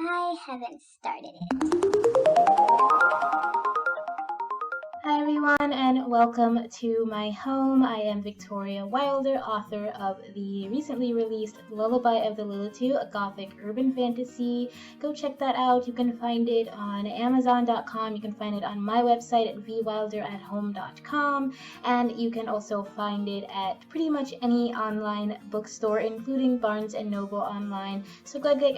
I haven't started it. Hi everyone and welcome to my home. I am Victoria Wilder, author of the recently released Lullaby of the Lilitu, a gothic urban fantasy. Go check that out. You can find it on Amazon.com. You can find it on my website at vwilderathome.com, and you can also find it at pretty much any online bookstore, including Barnes & Noble online. So go get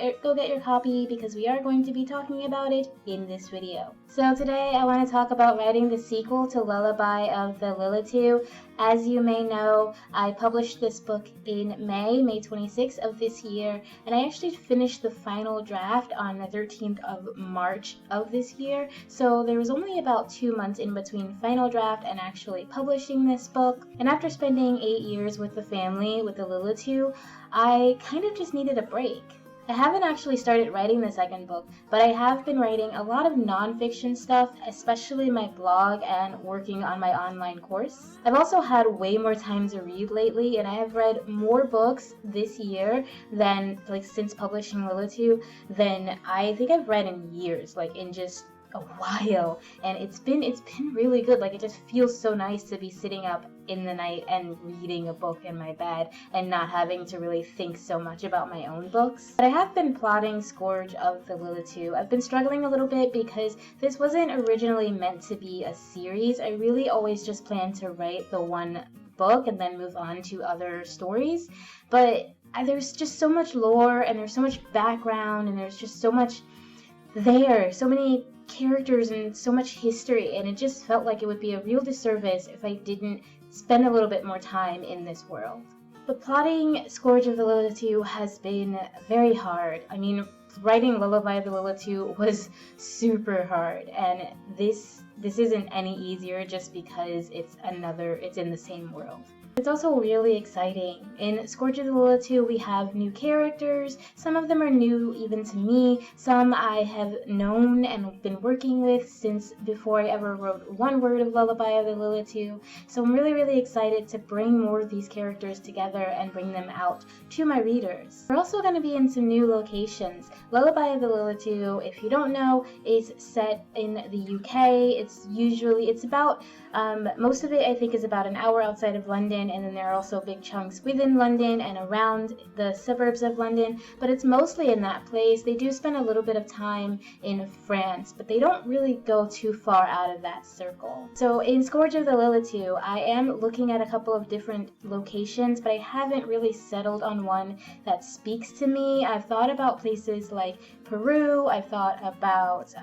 your copy because we are going to be talking about it in this video. So today I want to talk about writing the sequel to Lullaby of the Lilitu. As you may know, I published this book in May 26th of this year, and I actually finished the final draft on the 13th of March of this year. So there was only about 2 months in between final draft and actually publishing this book. And after spending 8 years with the family, with the Lilitu, I kind of just needed a break. I haven't actually started writing the second book, but I have been writing a lot of nonfiction stuff, especially my blog and working on my online course. I've also had way more time to read lately, and I have read more books this year than, since publishing Lilitu, than I think I've read in years, in just a while. And it's been really good. It just feels so nice to be sitting up in the night and reading a book in my bed and not having to really think so much about my own books. But I have been plotting Scourge of the Lilitu. I've been struggling a little bit because this wasn't originally meant to be a series. I really always just planned to write the one book and then move on to other stories. But there's just so much lore, and there's so much background, and there's just so much there, so many characters and so much history, and it just felt like it would be a real disservice if I didn't spend a little bit more time in this world. But plotting Scourge of the Lilitu has been very hard. I mean, writing Lullaby of the Lilitu was super hard, and this isn't any easier just because it's in the same world. It's also really exciting. In Scourge of the Lilitu, we have new characters. Some of them are new even to me. Some I have known and been working with since before I ever wrote one word of Lullaby of the Lilitu. So I'm really, really excited to bring more of these characters together and bring them out to my readers. We're also going to be in some new locations. Lullaby of the Lilitu, if you don't know, is set in the UK. It's about, most of it I think is about an hour outside of London, and then there are also big chunks within London and around the suburbs of London, but it's mostly in that place. They do spend a little bit of time in France, but they don't really go too far out of that circle. So in Scourge of the Lilitu, I am looking at a couple of different locations, but I haven't really settled on one that speaks to me. I've thought about places like Peru. I've thought about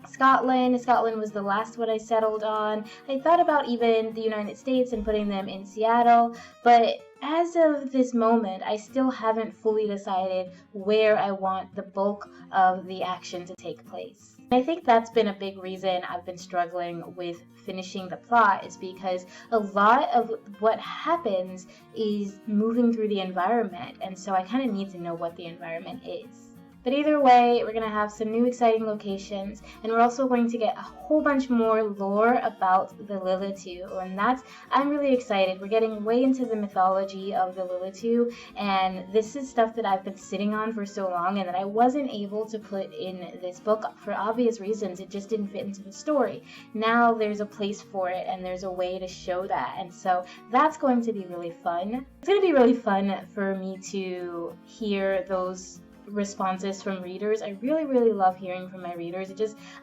Scotland. Scotland was the last one I settled on. I thought about even the United States and putting them in Seattle, but as of this moment, I still haven't fully decided where I want the bulk of the action to take place. I think that's been a big reason I've been struggling with finishing the plot, is because a lot of what happens is moving through the environment, and so I kind of need to know what the environment is. But either way, we're going to have some new exciting locations, and we're also going to get a whole bunch more lore about the Lilitu, and I'm really excited. We're getting way into the mythology of the Lilitu, and this is stuff that I've been sitting on for so long and that I wasn't able to put in this book for obvious reasons. It just didn't fit into the story. Now there's a place for it, and there's a way to show that, and so that's going to be really fun. It's going to be really fun for me to hear those responses from readers. I really, really love hearing from my readers.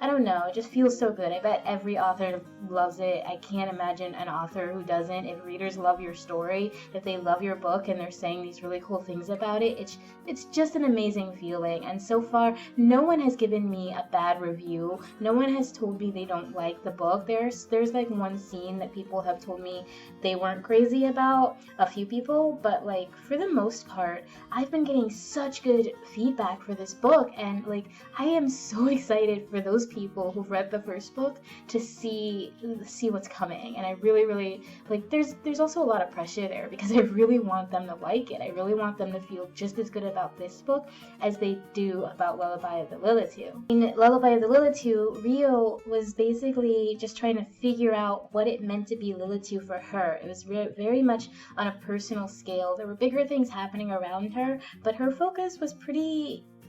I don't know, it just feels so good. I bet every author loves it. I can't imagine an author who doesn't. If readers love your story, if they love your book and they're saying these really cool things about it, it's just an amazing feeling. And so far, no one has given me a bad review. No one has told me they don't like the book. There's one scene that people have told me they weren't crazy about, a few people, but for the most part, I've been getting such good feedback for this book, and I am so excited for those people who've read the first book to see what's coming. And I really there's also a lot of pressure there because I really want them to like it. I really want them to feel just as good about this book as they do about Lullaby of the Lilitu. In Lullaby of the Lilitu, Rio was basically just trying to figure out what it meant to be Lilitu for her. It was very much on a personal scale. There were bigger things happening around her, but her focus was pretty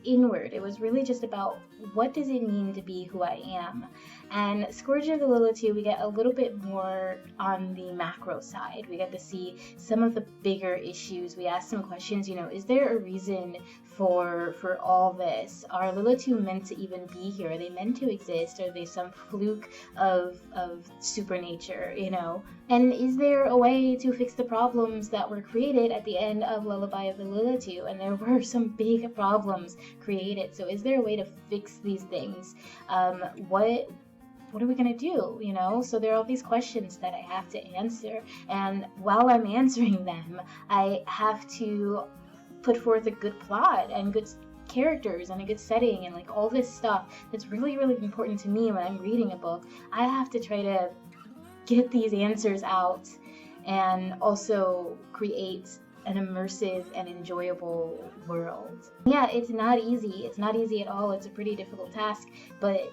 inward. It was really just about what does it mean to be who I am. And Scourge of the Lilitu, we get a little bit more on the macro side. We get to see some of the bigger issues. We ask some questions, is there a reason for all this? Are Lilitu meant to even be here? Are they meant to exist? Are they some fluke of supernature, And is there a way to fix the problems that were created at the end of Lullaby of the Lilitu? And there were some big problems created. So is there a way to fix these things? What are we going to do, So there are all these questions that I have to answer. And while I'm answering them, I have to put forth a good plot and good characters and a good setting and like all this stuff that's really, really important to me when I'm reading a book. I have to try to get these answers out and also create an immersive and enjoyable world. Yeah, it's not easy. It's not easy at all. It's a pretty difficult task, but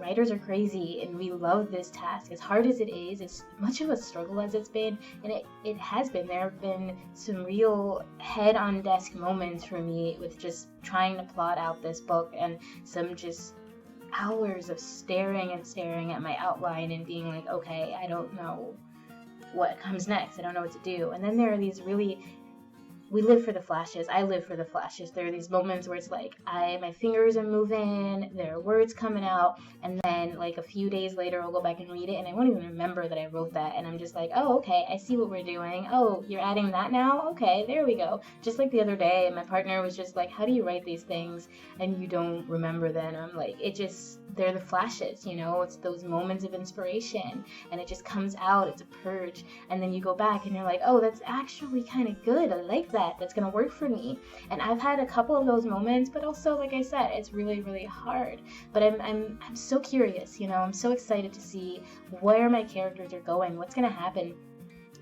writers are crazy and we love this task. As hard as it is, as much of a struggle as it's been, and it has been. There have been some real head-on-desk moments for me with just trying to plot out this book and some just hours of staring at my outline and being like, okay, I don't know what comes next. I don't know what to do. And then there are these we live for the flashes. I live for the flashes. There are these moments where it's like my fingers are moving, there are words coming out, and then like a few days later I'll go back and read it and I won't even remember that I wrote that, and I'm just like, oh, okay, I see what we're doing. Oh, you're adding that now? Okay, there we go. Just like the other day, my partner was just like, how do you write these things and you don't remember them? And I'm like, they're the flashes, it's those moments of inspiration and it just comes out. It's a purge, and then you go back and you're like, oh, that's actually kind of good. I like that. That's gonna work for me. And I've had a couple of those moments, but also, like I said, it's really, really hard. But I'm so curious, I'm so excited to see where my characters are going, what's gonna happen.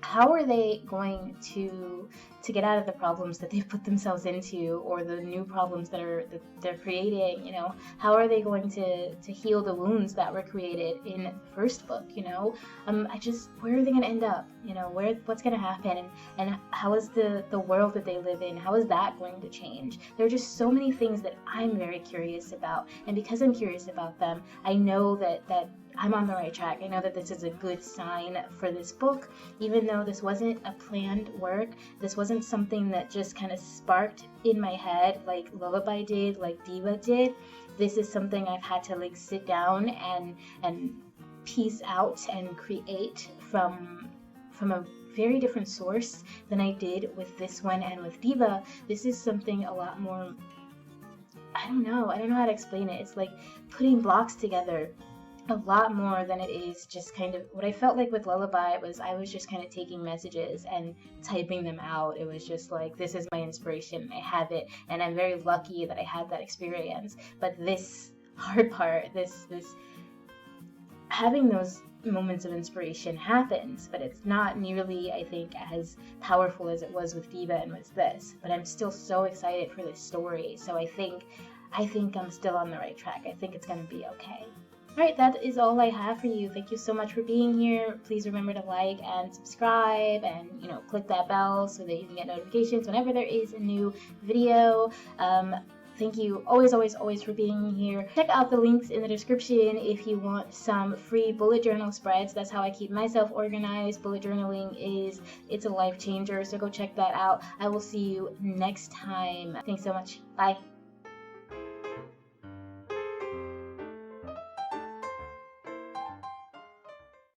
How are they going to get out of the problems that they've put themselves into, or the new problems that they're creating? How are they going to heal the wounds that were created in the first book? Where are they going to end up? What's going to happen, and how is the world that they live in? How is that going to change? There are just so many things that I'm very curious about, and because I'm curious about them, I know that I'm on the right track. I know that this is a good sign for this book, even though this wasn't a planned work. This wasn't something that just kind of sparked in my head like Lullaby did, like Diva did. This is something I've had to like sit down and piece out and create from a very different source than I did with this one and with Diva. This is something a lot more, I don't know how to explain it. It's like putting blocks together a lot more than it is just kind of what I felt like with Lullaby. Was I was just kind of taking messages and typing them out. It was just like, this is my inspiration, I have it, and I'm very lucky that I had that experience. But this hard part, this having those moments of inspiration happens, but it's not nearly, I think, as powerful as it was with Diva and with this. But I'm still so excited for this story, so I think I'm still on the right track. I think it's gonna be okay. Alright, that is all I have for you. Thank you so much for being here. Please remember to like and subscribe and, click that bell so that you can get notifications whenever there is a new video. Thank you always for being here. Check out the links in the description if you want some free bullet journal spreads. That's how I keep myself organized. Bullet journaling it's a life changer, so go check that out. I will see you next time. Thanks so much. Bye.